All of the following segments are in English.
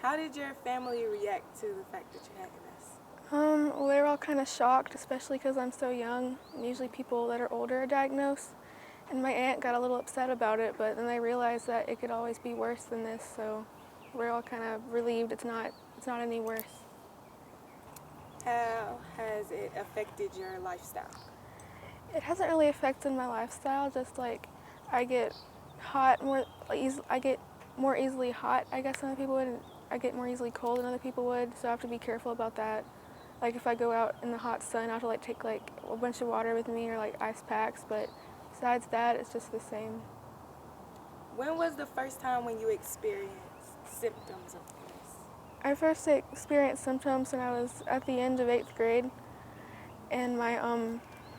How did your family react to the fact that you had MS? Well, they were all kind of shocked, especially because I'm so young. And usually people that are older are diagnosed. And my aunt got a little upset about it, but then they realized that it could always be worse than this, so we're all kind of relieved it's not any worse. How has it affected your lifestyle? It hasn't really affected my lifestyle, just like I get hot more, I get more easily hot, I guess, than other people would, and I get more easily cold than other people would, so I have to be careful about that. Like if I go out in the hot sun, I have to like take like a bunch of water with me or like ice packs, but besides that, it's just the same. When was the first time when you experienced symptoms of MS? I first experienced symptoms when I was at the end of 8th grade, and my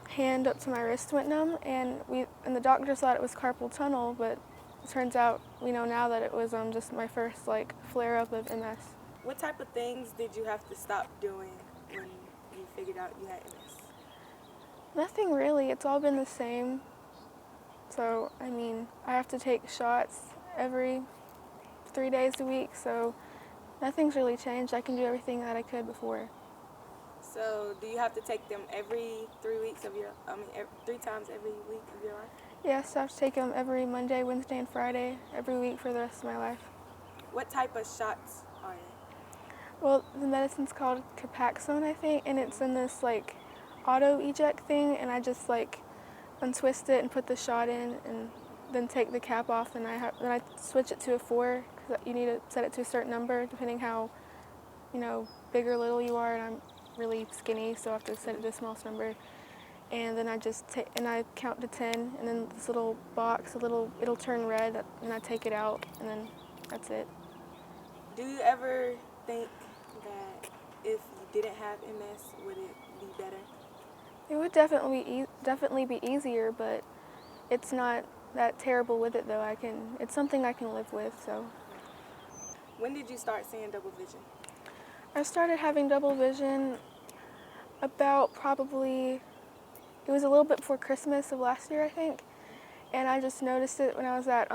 hand up to my wrist went numb, and the doctors thought it was carpal tunnel, but it turns out we know now that it was just my first like flare up of MS. What type of things did you have to stop doing when you figured out you had MS? Nothing really. It's all been the same. So I mean, I have to take shots every 3 days a week, so nothing's really changed. I can do everything that I could before. So do you have to take them every 3 weeks of your, 3 times every week of your life? Yes, I have to take them every Monday, Wednesday, and Friday every week for the rest of my life. What type of shots are they? Well, the medicine's called Capaxone, I think, and it's in this like auto eject thing, and I just like untwist it and put the shot in, and then take the cap off, and then I switch it to a 4 because you need to set it to a certain number depending how big or little you are, and I'm really skinny, so I have to set it to the smallest number. And then I just I count to 10, and then this little box, it'll turn red, and I take it out, and then that's it. Do you ever think that if you didn't have MS, would it be better? It would definitely be easier, but it's not that terrible with it though. It's something I can live with. So When did you start seeing double vision? I started having double vision about probably, it was a little bit before Christmas of last year, I think. And I just noticed it when I was at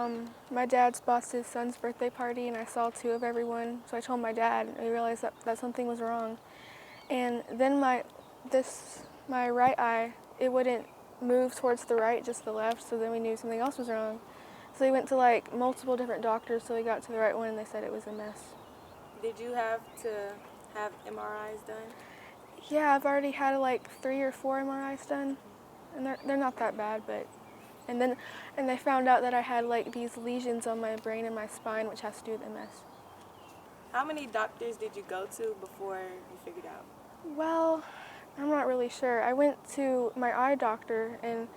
my dad's boss's son's birthday party, and I saw 2 of everyone. So I told my dad, and we realized that something was wrong. And then my right eye, it wouldn't move towards the right, just the left. So then we knew something else was wrong. So we went to like multiple different doctors, so we got to the right one, and they said it was MS. Did you have to have MRIs done? Yeah, I've already had like 3 or 4 MRIs done, and they're not that bad, but. And they found out that I had like these lesions on my brain and my spine, which has to do with MS. How many doctors did you go to before you figured out? Well, I'm not really sure. I went to my eye doctor, and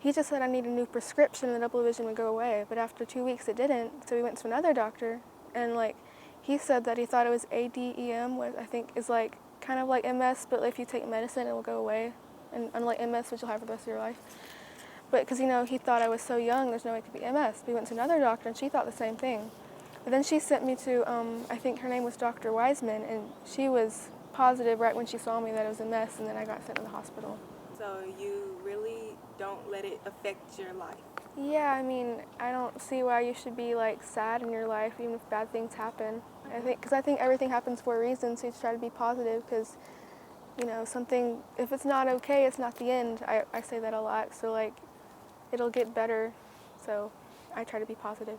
he just said I need a new prescription and the double vision would go away. But after 2 weeks, it didn't. So we went to another doctor, and like he said that he thought it was ADEM, which I think is like kind of like MS, but if you take medicine, it will go away. And unlike MS, which you'll have for the rest of your life. But because, he thought I was so young, there's no way it could be MS. We went to another doctor, and she thought the same thing. But then she sent me to, I think her name was Dr. Wiseman, and she was positive right when she saw me that it was MS, and then I got sent to the hospital. So you really don't let it affect your life? Yeah, I mean, I don't see why you should be, like, sad in your life, even if bad things happen. I think everything happens for a reason, so you just try to be positive, because, if it's not okay, it's not the end. I say that a lot, so, like, it'll get better, so I try to be positive.